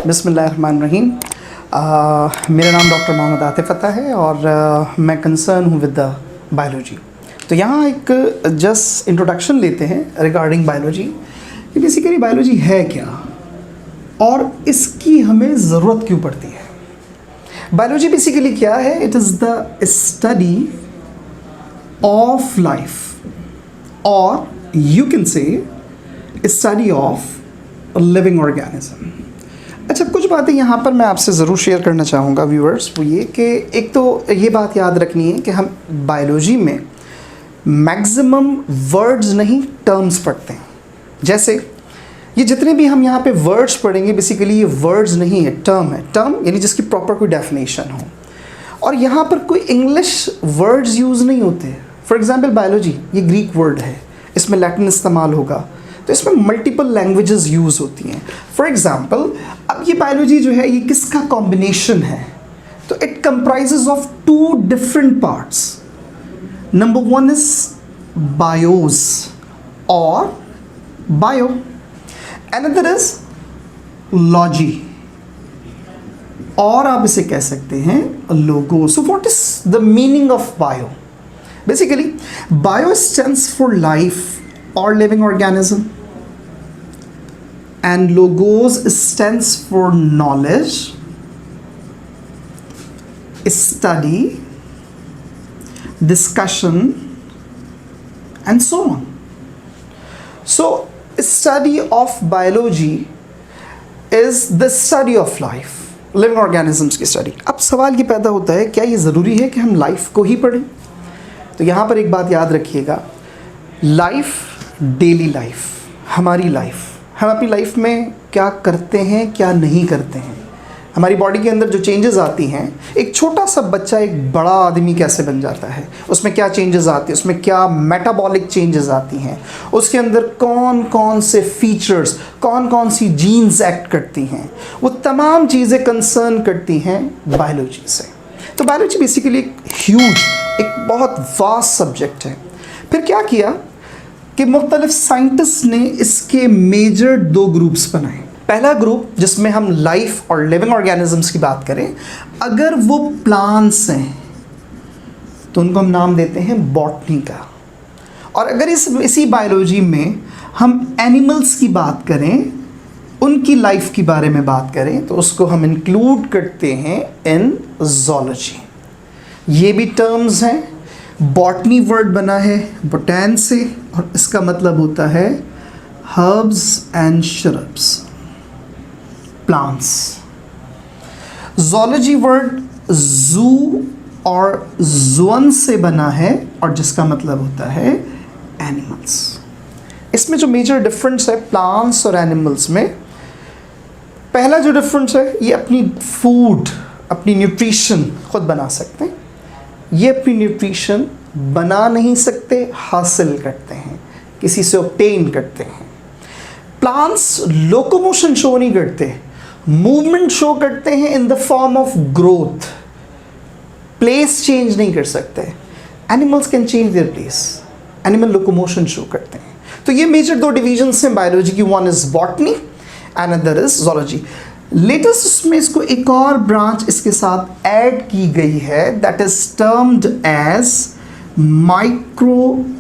बिस्मिल्लाहिर्रहमानिर्रहीम। मेरा नाम डॉक्टर M आतिफ अता है और मैं कंसर्न हूँ विद द बायोलॉजी। तो यहाँ एक जस्ट इंट्रोडक्शन लेते हैं रिगार्डिंग बायोलॉजी कि बेसिकली बायोलॉजी है क्या और इसकी हमें ज़रूरत क्यों पड़ती है। बायोलॉजी बेसिकली क्या है? It is the study of life और you can say study of living organism. अच्छा, कुछ बातें यहाँ पर मैं आपसे ज़रूर शेयर करना चाहूँगा व्यूअर्स। वो ये कि एक तो ये बात याद रखनी है कि हम बायोलॉजी में मैक्सिमम वर्ड्स नहीं टर्म्स पढ़ते हैं। जैसे ये जितने भी हम यहाँ पे वर्ड्स पढ़ेंगे बेसिकली ये वर्ड्स नहीं है, टर्म है। टर्म यानी जिसकी प्रॉपर कोई डेफिनेशन हो और यहाँ पर कोई इंग्लिश वर्ड्स यूज़ नहीं होते। फॉर एग्जांपल बायोलॉजी ये ग्रीक वर्ड है, इसमें लैटिन इस्तेमाल होगा, तो इसमें मल्टीपल लैंग्वेजेस यूज़ होती हैं। फॉर एग्जांपल अब ये बायोलॉजी जो है ये किसका कॉम्बिनेशन है? तो it comprises of two different parts. Number one is bios और बायो, अनदर इज लॉजी और आप इसे कह सकते हैं logos. So what is the meaning of bio? Basically bio stands for life और living organism and logos stands for knowledge, study, discussion and so on. So study of biology is the study of life, living organisms की study। अब सवाल ये पैदा होता है क्या ये ज़रूरी है कि हम लाइफ को ही पढ़ें? तो यहाँ पर एक बात याद रखिएगा, लाइफ, डेली लाइफ, हमारी लाइफ, हम अपनी लाइफ में क्या करते हैं क्या नहीं करते हैं, हमारी बॉडी के अंदर जो चेंजेस आती हैं, एक छोटा सा बच्चा एक बड़ा आदमी कैसे बन जाता है, उसमें क्या चेंजेस आती हैं, उसमें क्या मेटाबॉलिक चेंजेस आती हैं, उसके अंदर कौन कौन से फीचर्स, कौन कौन सी जीन्स एक्ट करती हैं, वो तमाम चीज़ें कंसर्न करती हैं बायोलॉजी से। तो बायोलॉजी बेसिकली एक ह्यूज, एक बहुत वास्ट सब्जेक्ट है। फिर क्या किया कि मुख्तलिफ साइंटिस्ट ने इसके मेजर दो ग्रुप्स बनाए। पहला ग्रुप जिसमें हम लाइफ और लिविंग ऑर्गेनिजम्स की बात करें, अगर वो प्लांट्स हैं तो उनको हम नाम देते हैं बॉटनी का। और अगर इसी बायोलॉजी में हम एनिमल्स की बात करें, उनकी लाइफ के बारे में बात करें, तो उसको हम इंक्लूड करते हैं इन ज़ूलॉजी। ये भी टर्म्स हैं। बॉटनी वर्ड बना है बोटैन से और इसका मतलब होता है herbs and shrubs, plants. Zoology word जू और ज़ुअन से बना है और जिसका मतलब होता है एनिमल्स। इसमें जो मेजर डिफरेंस है प्लांट्स और एनिमल्स में, पहला जो डिफरेंस है ये अपनी फूड, अपनी न्यूट्रिशन खुद बना सकते हैं। ये अपनी न्यूट्रिशन बना नहीं सकते, हासिल करते हैं, किसी से ऑब्टेन करते हैं। प्लांट्स लोकोमोशन शो नहीं करते, मूवमेंट शो करते हैं in the form of growth, place change नहीं कर सकते। Animals can change their place, animal locomotion show करते हैं। तो ये मेजर दो डिविजन्स हैं बायोलॉजी की, one is botany and other is zoology. Latest उसमें इसको एक और ब्रांच इसके साथ ऐड की गई है, that is termed as microbiology.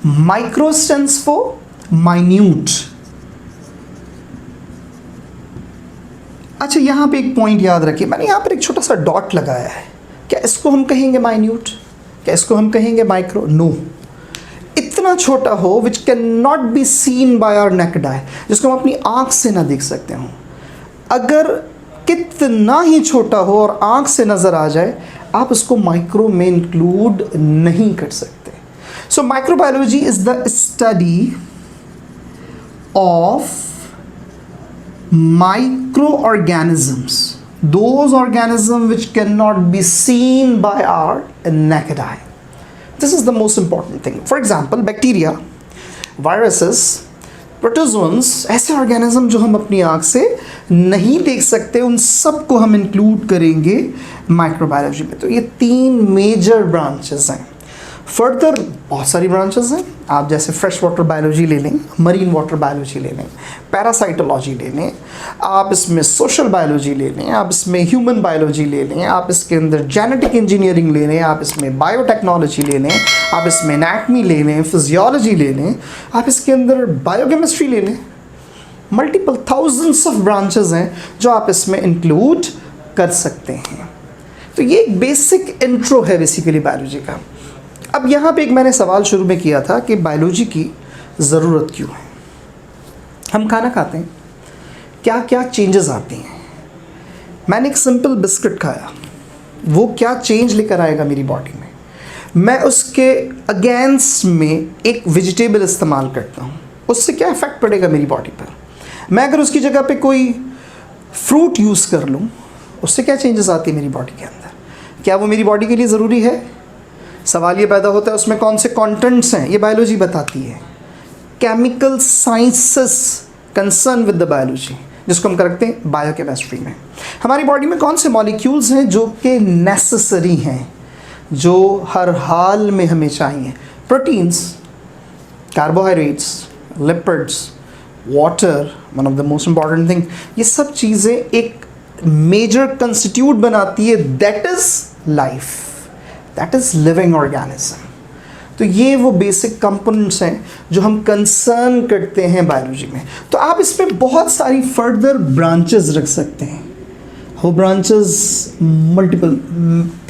Micro stands for minute. अच्छा, यहां पे एक पॉइंट याद रखिए, मैंने यहां पर एक छोटा सा डॉट लगाया है। क्या इसको हम कहेंगे माइन्यूट? क्या इसको हम कहेंगे माइक्रो? नो। इतना छोटा हो which can not be seen by our naked eye, जिसको हम अपनी आँख से ना देख सकते हों। अगर कितना ही छोटा हो और आँख से नज़र आ जाए, आप उसको माइक्रो में इंक्लूड नहीं कर सकते। So microbiology is the study of micro organisms, those organism which can not be seen by our naked eye. This is the most important thing. For example, bacteria, viruses, protozoans, ऐसे organism जो हम अपनी आँख से नहीं देख सकते, उन सब को हम इंक्लूड करेंगे माइक्रोबायोलॉजी में। तो ये तीन मेजर ब्रांचेस हैं। फर्दर बहुत सारी ब्रांचेस हैं, आप जैसे फ्रेश वाटर बायोलॉजी ले लें, मरीन वाटर बायोलॉजी ले लें, पैरासाइटोलॉजी ले लें, आप इसमें सोशल बायोलॉजी ले लें, आप इसमें ह्यूमन बायोलॉजी ले लें, आप इसके अंदर जेनेटिक इंजीनियरिंग ले लें, आप इसमें बायोटेक्नोलॉजी ले लें, आप इसमें एनाटमी ले लें, फिजियोलॉजी ले लें, आप इसके अंदर बायोकेमिस्ट्री ले लें। मल्टीपल थाउजेंड्स ऑफ ब्रांचेस हैं जो आप इसमें इंक्लूड कर सकते हैं। तो ये एक बेसिक इंट्रो है बेसिकली बायोलॉजी का। अब यहाँ पे एक मैंने सवाल शुरू में किया था कि बायोलॉजी की ज़रूरत क्यों है। हम खाना खाते हैं, क्या क्या चेंजेस आते हैं। मैंने एक सिंपल बिस्किट खाया, वो क्या चेंज लेकर आएगा मेरी बॉडी में। मैं उसके अगेंस्ट में एक वेजिटेबल इस्तेमाल करता हूँ, उससे क्या इफ़ेक्ट पड़ेगा मेरी बॉडी पर। मैं अगर उसकी जगह पे कोई फ्रूट यूज़ कर लूँ, उससे क्या चेंजेस आती है मेरी बॉडी के अंदर। क्या वो मेरी बॉडी के लिए ज़रूरी है। सवाल ये पैदा होता है उसमें कौन से कंटेंट्स हैं, ये बायोलॉजी बताती है। Chemical sciences concern with the biology, जिसको हम करते हैं बायोकेमिस्ट्री में। हमारी बॉडी में कौन से मॉलिक्यूल्स हैं जो कि नेसेसरी हैं, जो हर हाल में हमें चाहिए। Proteins, carbohydrates, lipids, water, one of the most important thing. ये सब चीज़ें एक मेजर कंस्टिट्यूट बनाती है, that is life, that is living organism. तो ये वो बेसिक कंपोनेंट्स हैं जो हम कंसर्न करते हैं बायोलॉजी में। तो आप इसमें बहुत सारी फर्दर ब्रांचेस रख सकते हैं। वो branches multiple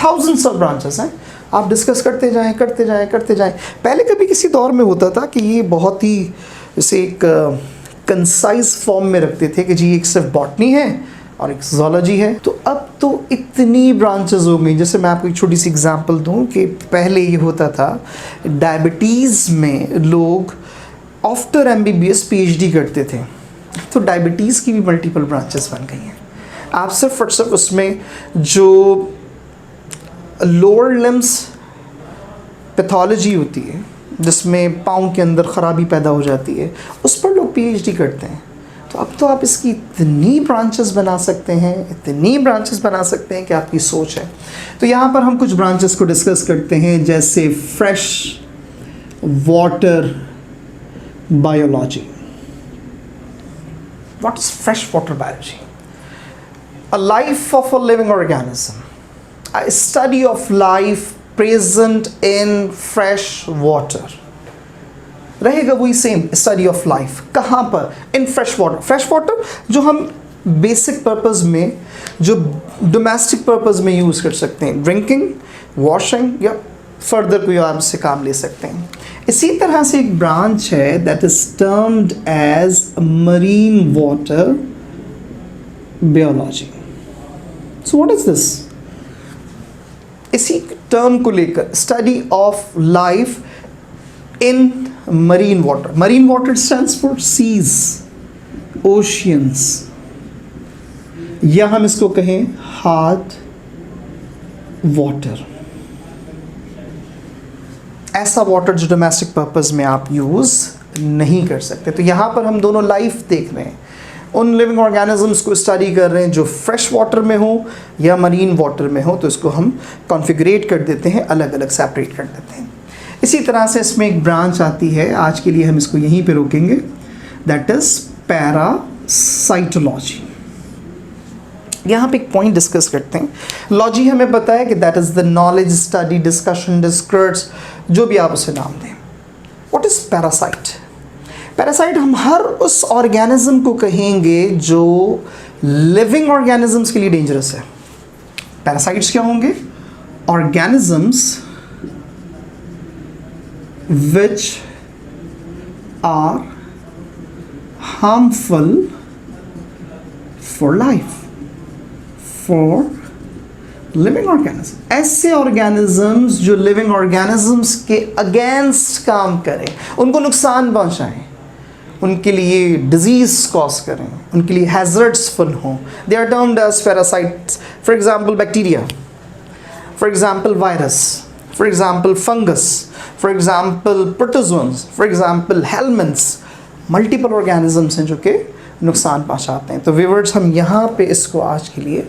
thousands of branches हैं, आप डिस्कस करते जाएं करते जाएं करते जाएं। पहले कभी किसी दौर में होता था कि ये बहुत ही जैसे एक कंसाइज फॉर्म में रखते थे कि जी एक सिर्फ बॉटनी है और एक ज़ूलॉजी है। तो अब तो इतनी ब्रांचेस हो गई। जैसे मैं आपको एक छोटी सी एग्जांपल दूं कि पहले ये होता था डायबिटीज़ में लोग आफ्टर एमबीबीएस पीएचडी करते थे, तो डायबिटीज़ की भी मल्टीपल ब्रांचेस बन गई हैं। आप सिर्फ और सिर्फ उसमें जो लोअर लिम्स पैथोलॉजी होती है, जिसमें पाँव के अंदर ख़राबी पैदा हो जाती है, उस पर लोग पीएचडी करते हैं। तो अब तो आप इसकी इतनी ब्रांचेस बना सकते हैं, इतनी ब्रांचेस बना सकते हैं कि आपकी सोच है। तो यहाँ पर हम कुछ ब्रांचेस को डिस्कस करते हैं, जैसे fresh water biology. What is fresh water biology? A life of a living organism, a study of life present in fresh water. रहेगा वही सेम स्टडी ऑफ लाइफ। कहाँ पर? In fresh water. Fresh water जो हम basic purpose में, जो domestic purpose में use कर सकते हैं, ड्रिंकिंग, वॉशिंग, या फर्दर कोई और से काम ले सकते हैं। इसी तरह से एक ब्रांच है that is termed as marine water biology. So what is this? इसी टर्म को लेकर study of life in marine water. Marine water stands for seas, oceans, या हम इसको कहें hard water। ऐसा वाटर जो डोमेस्टिक पर्पस में आप यूज़ नहीं कर सकते। तो यहाँ पर हम दोनों लाइफ देख रहे हैं, उन लिविंग ऑर्गेनिजम्स को स्टडी कर रहे हैं जो फ्रेश वाटर में हो या मरीन वाटर में हो। तो इसको हम कॉन्फ़िगरेट कर देते हैं, अलग अलग सेपरेट कर देते हैं। इसी तरह से इसमें एक ब्रांच आती है, आज के लिए हम इसको यहीं पे रोकेंगे, दैट इज़ पैरासाइटोलॉजी। यहाँ पे एक पॉइंट डिस्कस करते हैं। लॉजी हमें पता है कि that is the knowledge, study, discussion, डिस्कर्स, जो भी आप उसे नाम दें। What is parasite? पैरासाइट हम हर उस ऑर्गेनिज्म को कहेंगे जो लिविंग ऑर्गेनिजम्स के लिए डेंजरस है। पैरासाइट्स क्या होंगे? Organisms which are harmful for life, for living organisms। ऐसे organisms जो living organisms के against काम करें, उनको नुकसान पहुंचाएं, उनके लिए disease cause करें, उनके लिए hazardsful हों, they are termed as parasites। For example bacteria, for example virus, for example fungus, for example protozoans, for example helminths। Multiple organisms हैं जो कि नुकसान पहुंचाते हैं। तो व्यूअर्स हम यहाँ पे इसको आज के लिए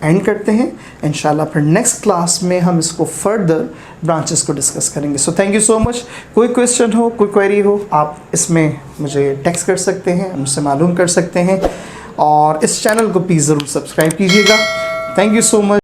एंड करते हैं। इंशाल्लाह फिर नेक्स्ट क्लास में हम इसको फर्दर ब्रांचेस को डिस्कस करेंगे। So thank you so much. कोई क्वेश्चन हो, कोई क्वेरी हो, आप इसमें मुझे टेक्स्ट कर सकते हैं, मुझसे मालूम कर सकते हैं, और इस चैनल को प्लीज़ ज़रूर सब्सक्राइब कीजिएगा। Thank you so much.